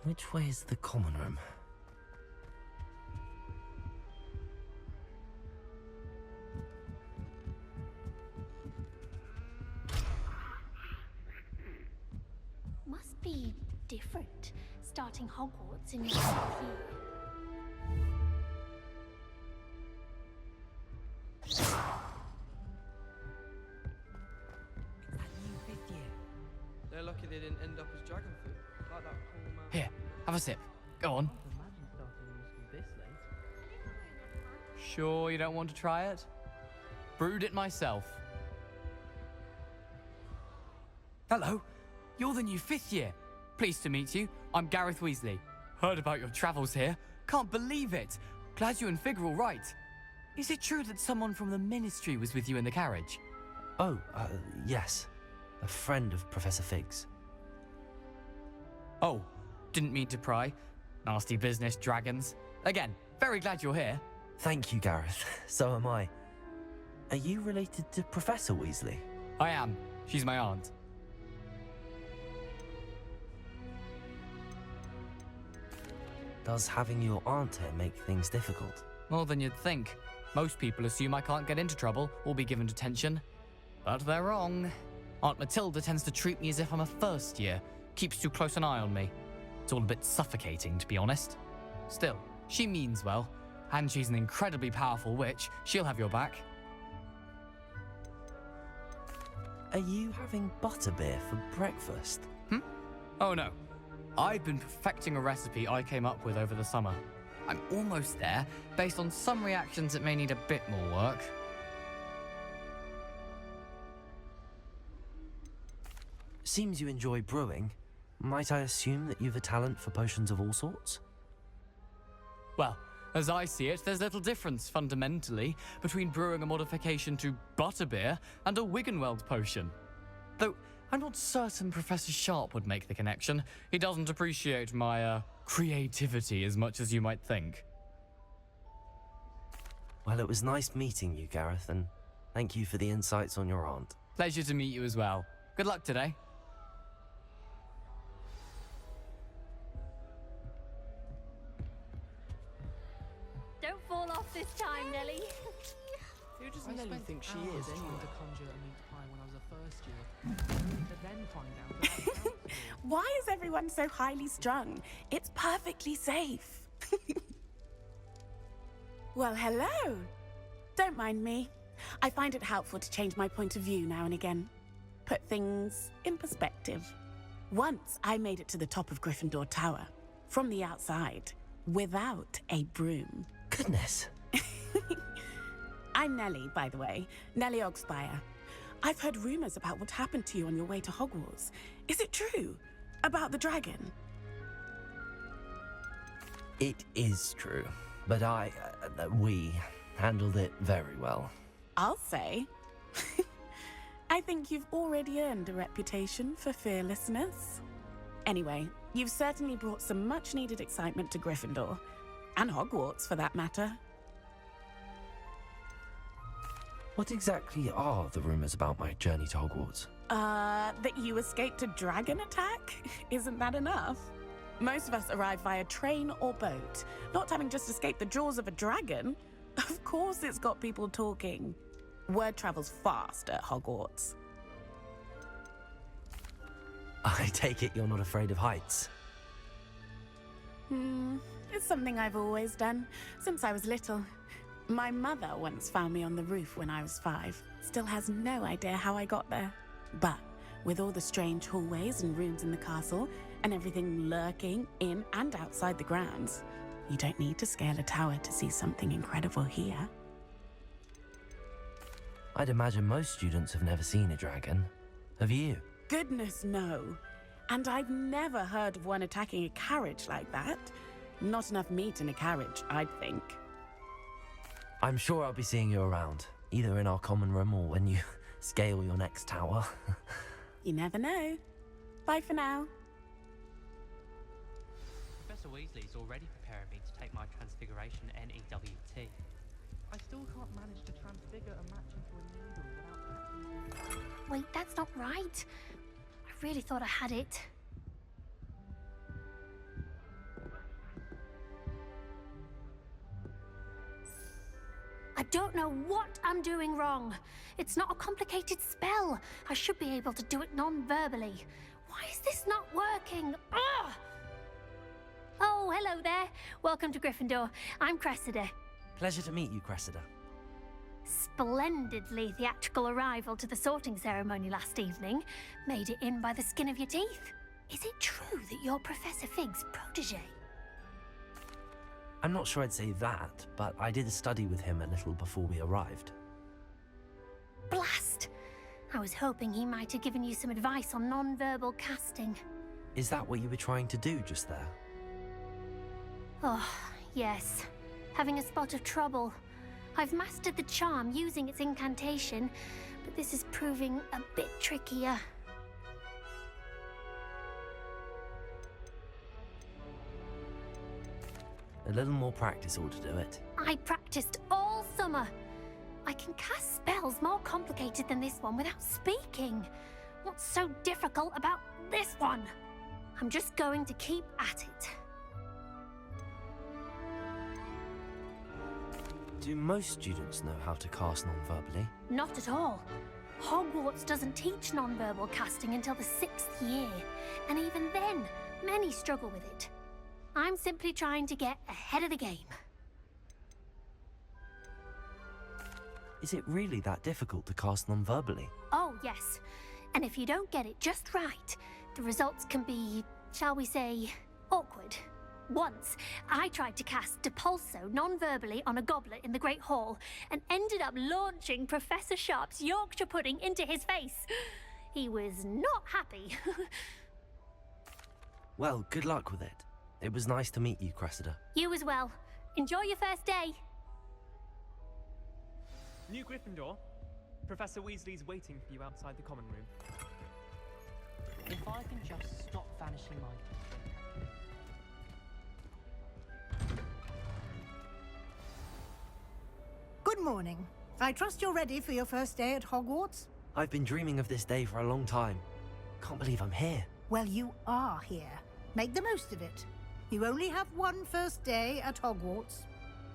Which way is the common room? Must be different, starting Hogwarts in your here. They're lucky they didn't end up as dragon food, like that poor man. Here, have a sip. Go on. Sure you don't want to try it? Brewed it myself. Hello, you're the new 5th year. Pleased to meet you. I'm Gareth Weasley. Heard about your travels here. Can't believe it. Glad you and Fig are all right. Is it true that someone from the Ministry was with you in the carriage? Oh, yes. A friend of Professor Fig's. Oh, didn't mean to pry. Nasty business, dragons. Again, very glad you're here. Thank you, Gareth. So am I. Are you related to Professor Weasley? I am. She's my aunt. Does having your aunt here make things difficult? More than you'd think. Most people assume I can't get into trouble or be given detention. But they're wrong. Aunt Matilda tends to treat me as if I'm a first year, keeps too close an eye on me. It's all a bit suffocating, to be honest. Still, she means well, and she's an incredibly powerful witch. She'll have your back. Are you having butterbeer for breakfast? Oh no. I've been perfecting a recipe I came up with over the summer. I'm almost there. Based on some reactions, it may need a bit more work. Seems you enjoy brewing. Might I assume that you've a talent for potions of all sorts? Well, as I see it, there's little difference, fundamentally, between brewing a modification to butterbeer and a Wiggenweld potion. Though, I'm not certain Professor Sharp would make the connection. He doesn't appreciate my, creativity as much as you might think. Well, it was nice meeting you, Gareth, and thank you for the insights on your aunt. Pleasure to meet you as well. Good luck today. Don't fall off this time, Nelly. Who does I Nelly spent think she hours is trying anyway? to conjure a meat pie when I was a first year. To then find out about the council. Why is everyone so highly strung? It's perfectly safe. Well, hello. Don't mind me. I find it helpful to change my point of view now and again. Put things in perspective. Once I made it to the top of Gryffindor Tower, from the outside, without a broom. Goodness. I'm Nellie, by the way. Nellie Ogspire. I've heard rumors about what happened to you on your way to Hogwarts. Is it true? About the dragon? It is true, but we handled it very well. I'll say. I think you've already earned a reputation for fearlessness. Anyway, you've certainly brought some much-needed excitement to Gryffindor. And Hogwarts, for that matter. What exactly are the rumors about my journey to Hogwarts? That you escaped a dragon attack? Isn't that enough? Most of us arrive via train or boat, not having just escaped the jaws of a dragon. Of course it's got people talking. Word travels fast at Hogwarts. I take it you're not afraid of heights. It's something I've always done, since I was little. My mother once found me on the roof when I was 5. Still has no idea how I got there. But with all the strange hallways and rooms in the castle, and everything lurking in and outside the grounds, you don't need to scale a tower to see something incredible here. I'd imagine most students have never seen a dragon. Have you? Goodness, no. And I've never heard of one attacking a carriage like that. Not enough meat in a carriage, I'd think. I'm sure I'll be seeing you around, either in our common room or when you scale your next tower. You never know. Bye for now. Professor Weasley's already preparing me to take my Transfiguration NEWT. I still can't manage to transfigure a match into a needle without catching it. Wait, that's not right. I really thought I had it. don't know what I'm doing wrong. It's not a complicated spell. I should be able to do it non-verbally. Why is this not working? Ugh! Oh, hello there. Welcome to Gryffindor. I'm Cressida. Pleasure to meet you, Cressida. Splendidly theatrical arrival to the sorting ceremony last evening. Made it in by the skin of your teeth. Is it true that you're Professor Fig's protege? I'm not sure I'd say that, but I did study with him a little before we arrived. Blast! I was hoping he might have given you some advice on non-verbal casting. Is that what you were trying to do just there? Oh, yes. Having a spot of trouble. I've mastered the charm using its incantation, but this is proving a bit trickier. A little more practice ought to do it. I practiced all summer. I can cast spells more complicated than this one without speaking. What's so difficult about this one? I'm just going to keep at it. Do most students know how to cast non-verbally? Not at all. Hogwarts doesn't teach non-verbal casting until the 6th year, and even then, many struggle with it. I'm simply trying to get ahead of the game. Is it really that difficult to cast non-verbally? Oh, yes. And if you don't get it just right, the results can be, shall we say, awkward. Once, I tried to cast Depulso non-verbally on a goblet in the Great Hall and ended up launching Professor Sharp's Yorkshire pudding into his face. He was not happy. Well, good luck with it. It was nice to meet you, Cressida. You as well. Enjoy your first day. New Gryffindor, Professor Weasley's waiting for you outside the common room. If I can just stop vanishing my... Good morning. I trust you're ready for your first day at Hogwarts? I've been dreaming of this day for a long time. Can't believe I'm here. Well, you are here. Make the most of it. You only have one first day at Hogwarts.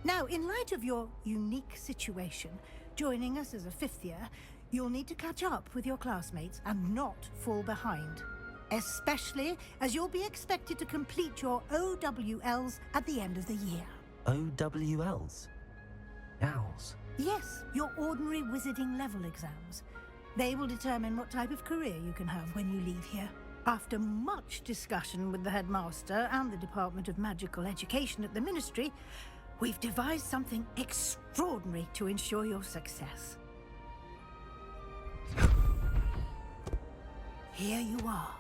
Now, in light of your unique situation, joining us as a 5th year, you'll need to catch up with your classmates and not fall behind. Especially as you'll be expected to complete your OWLs at the end of the year. OWLs? Owls? Yes, your ordinary wizarding level exams. They will determine what type of career you can have when you leave here. After much discussion with the headmaster and the Department of Magical Education at the Ministry, we've devised something extraordinary to ensure your success. Here you are.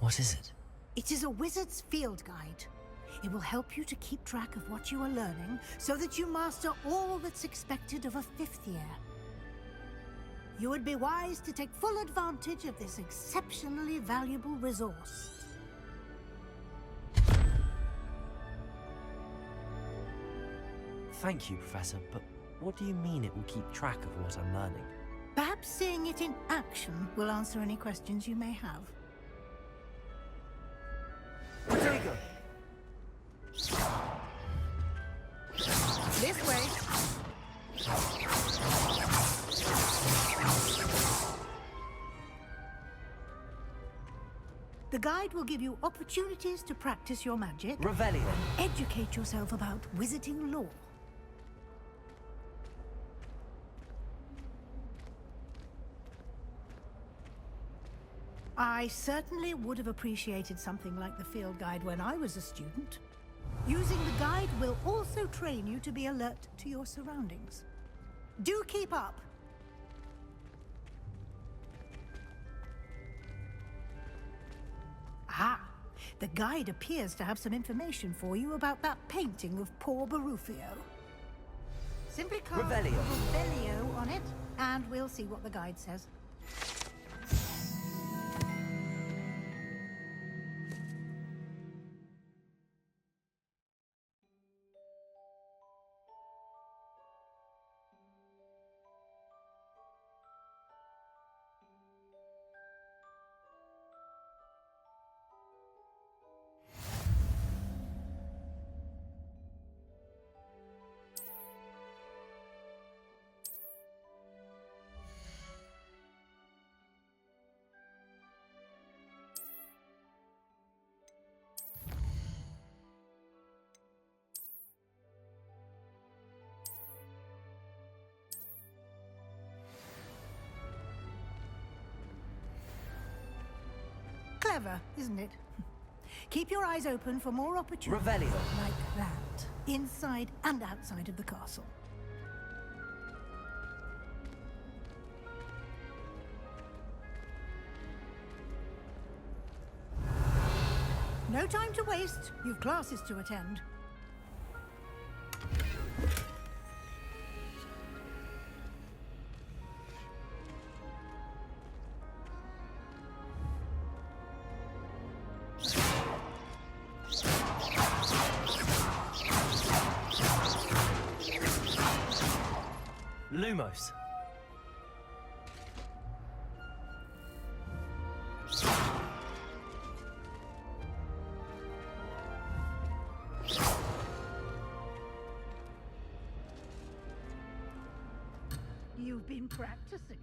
What is it? It is a wizard's field guide. It will help you to keep track of what you are learning so that you master all that's expected of a 5th year. You would be wise to take full advantage of this exceptionally valuable resource. Thank you, Professor, but what do you mean it will keep track of what I'm learning? Perhaps seeing it in action will answer any questions you may have. Rodrigo! This way. The guide will give you opportunities to practice your magic. Revelio. Educate yourself about wizarding lore. I certainly would have appreciated something like the field guide when I was a student. Using the guide will also train you to be alert to your surroundings. Do keep up! Ah, the guide appears to have some information for you about that painting of poor Barufio. Simply call Revelio. Revelio on it, and we'll see what the guide says. clever, isn't it? Keep your eyes open for more opportunities Revelio. like that, inside and outside of the castle. No time to waste. You've classes to attend. Lumos. You've been practicing.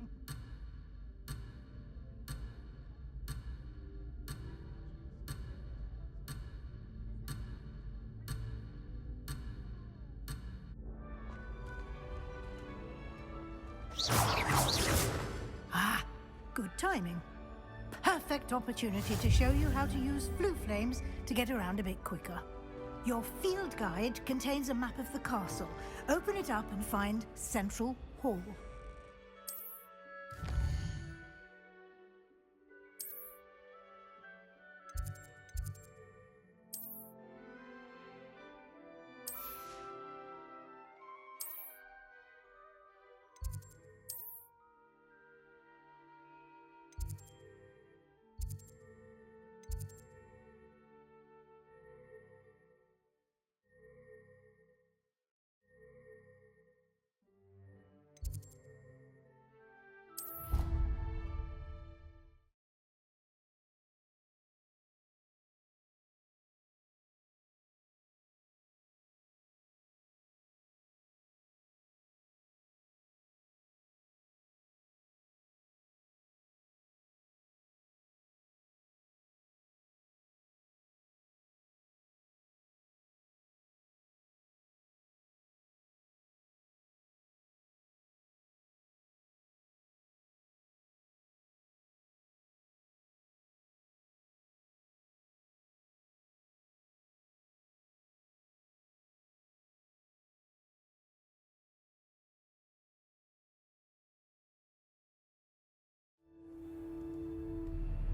Ah, good timing. Perfect opportunity to show you how to use flue flames to get around a bit quicker. Your field guide contains a map of the castle. Open it up and find Central Hall.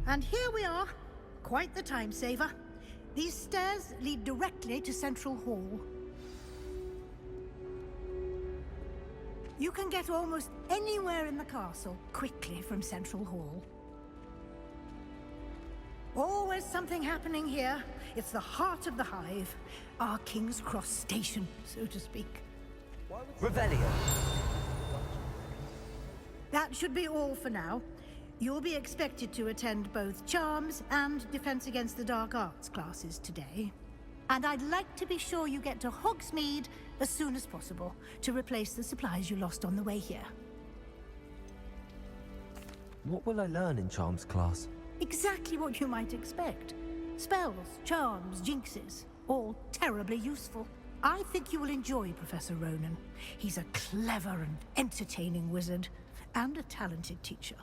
And here we are. Quite the time saver. These stairs lead directly to Central Hall. You can get almost anywhere in the castle quickly from Central Hall. Always something happening here. It's the heart of the hive. Our King's Cross station, so to speak. Revelio. That should be all for now. You'll be expected to attend both Charms and Defense Against the Dark Arts classes today. And I'd like to be sure you get to Hogsmeade as soon as possible to replace the supplies you lost on the way here. What will I learn in Charms class? Exactly what you might expect. Spells, charms, jinxes, all terribly useful. I think you will enjoy Professor Ronan. He's a clever and entertaining wizard, and a talented teacher.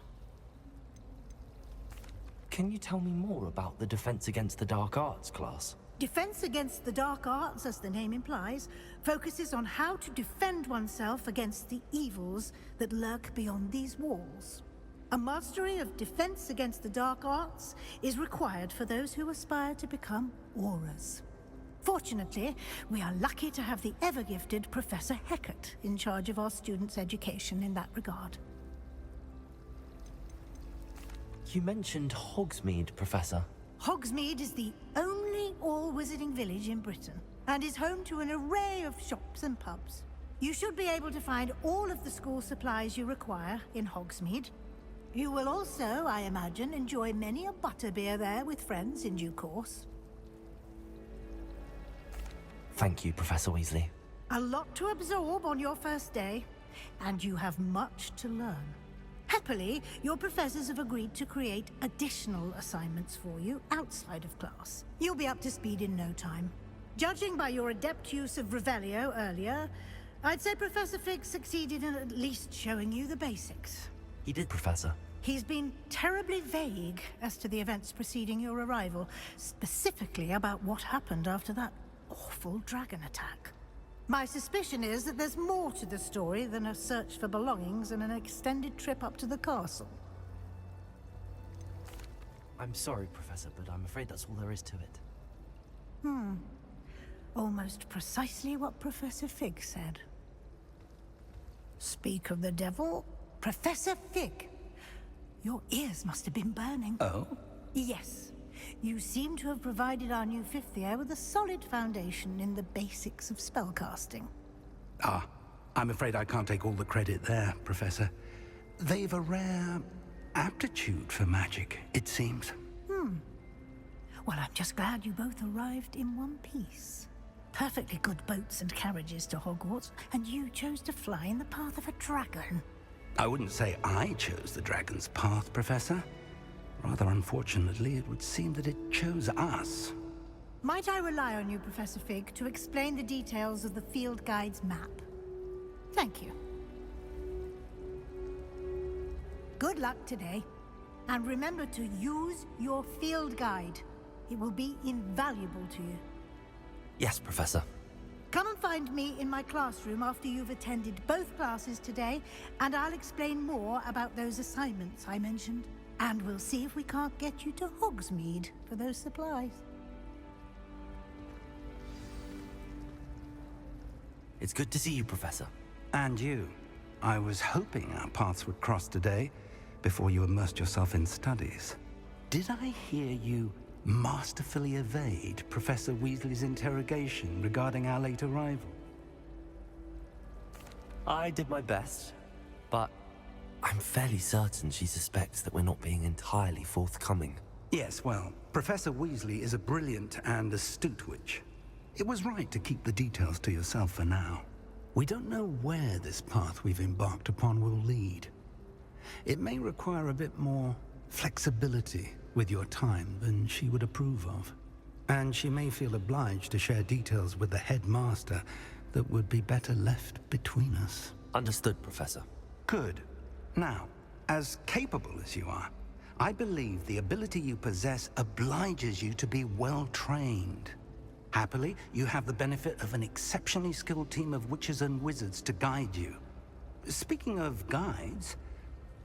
Can you tell me more about the Defense Against the Dark Arts class? Defense Against the Dark Arts, as the name implies, focuses on how to defend oneself against the evils that lurk beyond these walls. A mastery of Defense Against the Dark Arts is required for those who aspire to become Aurors. Fortunately, we are lucky to have the ever-gifted Professor Hecat in charge of our students' education in that regard. You mentioned Hogsmeade, Professor. Hogsmeade is the only all-wizarding village in Britain, and is home to an array of shops and pubs. You should be able to find all of the school supplies you require in Hogsmeade. You will also, I imagine, enjoy many a butterbeer there with friends in due course. Thank you, Professor Weasley. A lot to absorb on your first day, and you have much to learn. Happily, your professors have agreed to create additional assignments for you outside of class. You'll be up to speed in no time. Judging by your adept use of Revelio earlier, I'd say Professor Fig succeeded in at least showing you the basics. He did, Professor. He's been terribly vague as to the events preceding your arrival, specifically about what happened after that awful dragon attack. My suspicion is that there's more to the story than a search for belongings and an extended trip up to the castle. I'm sorry, Professor, but I'm afraid that's all there is to it. Almost precisely what Professor Fig said. Speak of the devil, Professor Fig. Your ears must have been burning. Oh? Yes. You seem to have provided our new fifth year with a solid foundation in the basics of spellcasting. Ah, I'm afraid I can't take all the credit there, Professor. They've a rare aptitude for magic, it seems. Well, I'm just glad you both arrived in one piece. Perfectly good boats and carriages to Hogwarts, and you chose to fly in the path of a dragon. I wouldn't say I chose the dragon's path, Professor. Rather unfortunately, it would seem that it chose us. Might I rely on you, Professor Fig, to explain the details of the field guide's map? Thank you. Good luck today, and remember to use your field guide. It will be invaluable to you. Yes, Professor. Come and find me in my classroom after you've attended both classes today, and I'll explain more about those assignments I mentioned. And we'll see if we can't get you to Hogsmeade for those supplies. It's good to see you, Professor. And you. I was hoping our paths would cross today, before you immersed yourself in studies. Did I hear you masterfully evade Professor Weasley's interrogation regarding our late arrival? I did my best, but I'm fairly certain she suspects that we're not being entirely forthcoming. Yes, well, Professor Weasley is a brilliant and astute witch. It was right to keep the details to yourself for now. We don't know where this path we've embarked upon will lead. It may require a bit more flexibility with your time than she would approve of. And she may feel obliged to share details with the headmaster that would be better left between us. Understood, Professor. Good. Now, as capable as you are, I believe the ability you possess obliges you to be well trained. Happily, you have the benefit of an exceptionally skilled team of witches and wizards to guide you. Speaking of guides,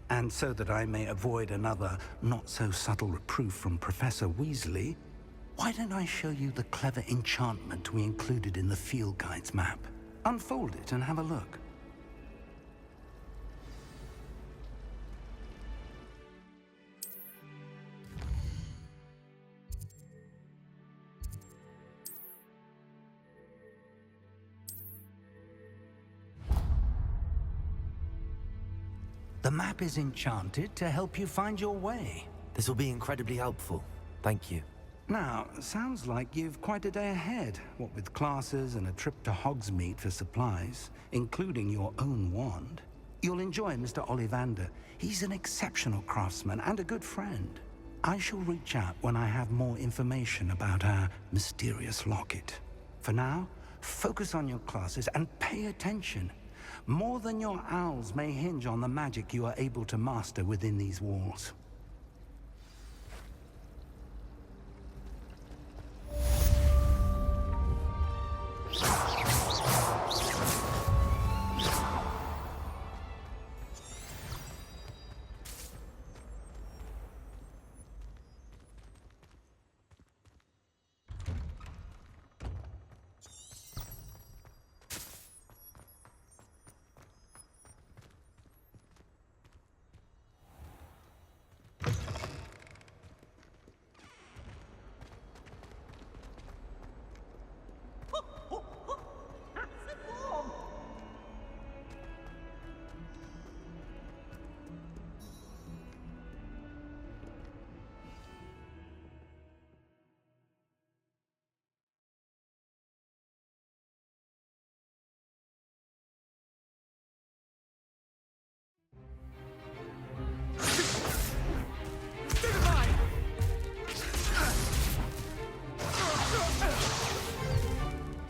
and so that I may avoid another not-so-subtle reproof from Professor Weasley, why don't I show you the clever enchantment we included in the field guide's map? Unfold it and have a look. The map is enchanted to help you find your way. This will be incredibly helpful. Thank you. Now, sounds like you've quite a day ahead, what with classes and a trip to Hogsmeade for supplies, including your own wand. You'll enjoy Mr. Ollivander. He's an exceptional craftsman and a good friend. I shall reach out when I have more information about our mysterious locket. For now, focus on your classes and pay attention. More than your owls may hinge on the magic you are able to master within these walls.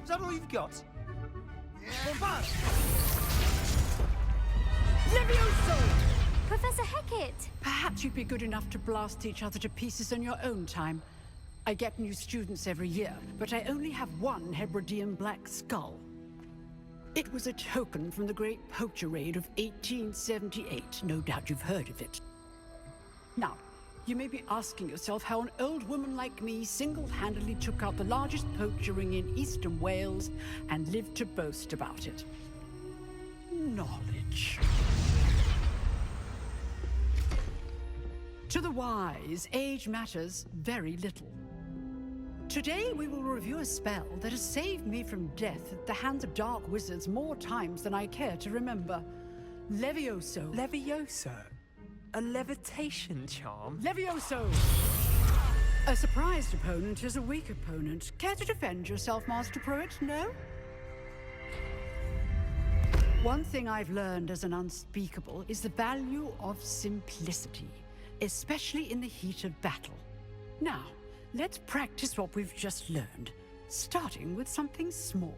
Is that all you've got? Bombard! Levioso! Professor Hecat! Perhaps you'd be good enough to blast each other to pieces in your own time. I get new students every year, but I only have one Hebridean black skull. It was a token from the Great Poacher Raid of 1878. No doubt you've heard of it. Now, you may be asking yourself how an old woman like me single-handedly took out the largest poacher ring in eastern Wales and lived to boast about it. Knowledge. To the wise, age matters very little. Today we will review a spell that has saved me from death at the hands of dark wizards more times than I care to remember. Levioso. Levioso? A levitation charm? Levioso! A surprised opponent is a weak opponent. Care to defend yourself, Master Pruitt? No? One thing I've learned as an unspeakable is the value of simplicity, especially in the heat of battle. Now, let's practice what we've just learned, starting with something small.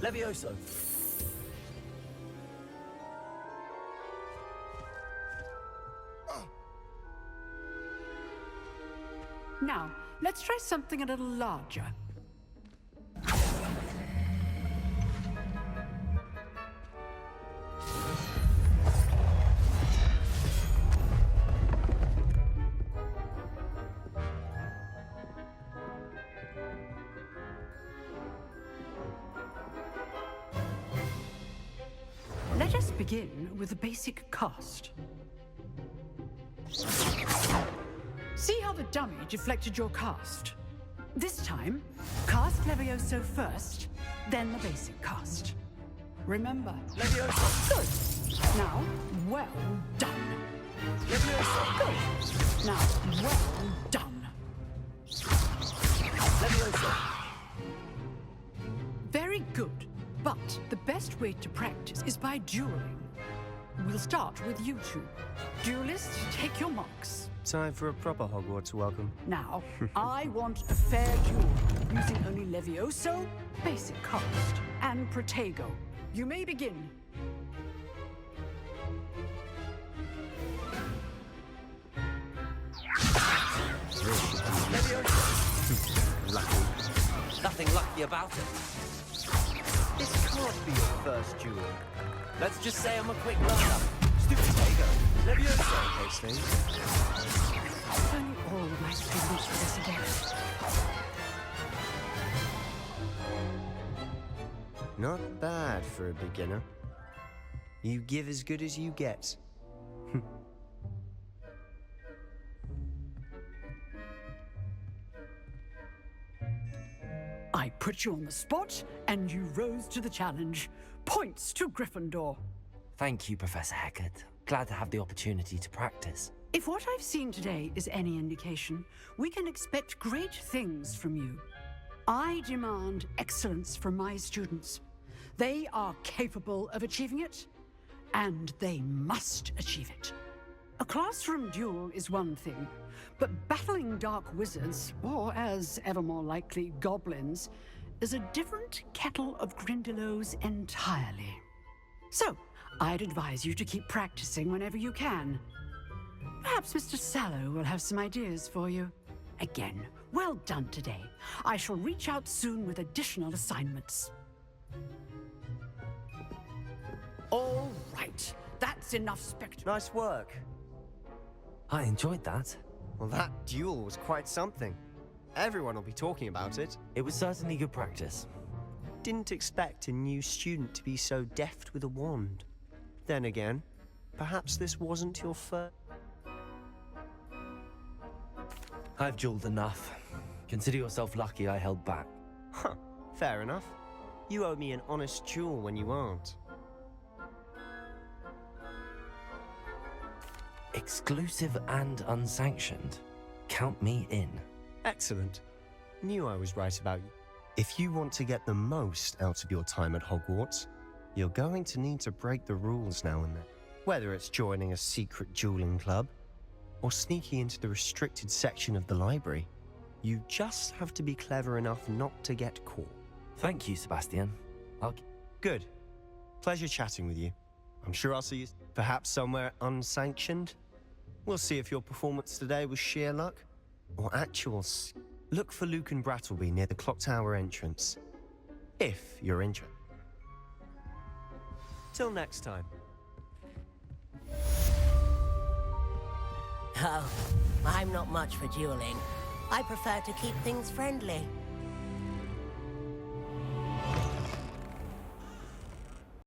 Levioso. Now, let's try something a little larger. Let us begin with a basic cast. See how the dummy deflected your cast? This time, cast Levioso first, then the basic cast. Remember. Levioso! Good. Now, well done. Levioso! Good. Now, well done. Levioso! Very good. But the best way to practice is by dueling. We'll start with you two. Duelists, take your marks. Time for a proper Hogwarts welcome. Now, I want a fair duel, using only Levioso, basic cast, and Protego. You may begin. Lucky. Nothing lucky about it. This can't be your first duel. Let's just say I'm a quick learner. Stupid Tago. Levioso. Those things. If only all of my students were this adept. Not bad for a beginner. You give as good as you get. I put you on the spot, and you rose to the challenge. Points to Gryffindor. Thank you, Professor Hecat. Glad to have the opportunity to practice. If what I've seen today is any indication, we can expect great things from you. I demand excellence from my students. They are capable of achieving it, and they must achieve it. A classroom duel is one thing, but battling dark wizards, or as ever more likely, goblins, is a different kettle of Grindylows entirely. So, I'd advise you to keep practicing whenever you can. Perhaps Mr. Sallow will have some ideas for you. Again, well done today. I shall reach out soon with additional assignments. All right, that's enough spectacle. Nice work. I enjoyed that. Well, that duel was quite something. Everyone will be talking about it. It was certainly good practice. Didn't expect a new student to be so deft with a wand. Then again, perhaps this wasn't your first. I've dueled enough. Consider yourself lucky I held back. Huh, fair enough. You owe me an honest duel when you aren't. Exclusive and unsanctioned. Count me in. Excellent. Knew I was right about you. If you want to get the most out of your time at Hogwarts, you're going to need to break the rules now and then. Whether it's joining a secret dueling club or sneaking into the restricted section of the library, you just have to be clever enough not to get caught. Thank you, Sebastian. Good. Pleasure chatting with you. I'm sure I'll see you perhaps somewhere unsanctioned. We'll see if your performance today was sheer luck or actual. Look for Luke and Brattleby near the clock tower entrance, if you're interested. Till next time. Oh, I'm not much for dueling. I prefer to keep things friendly.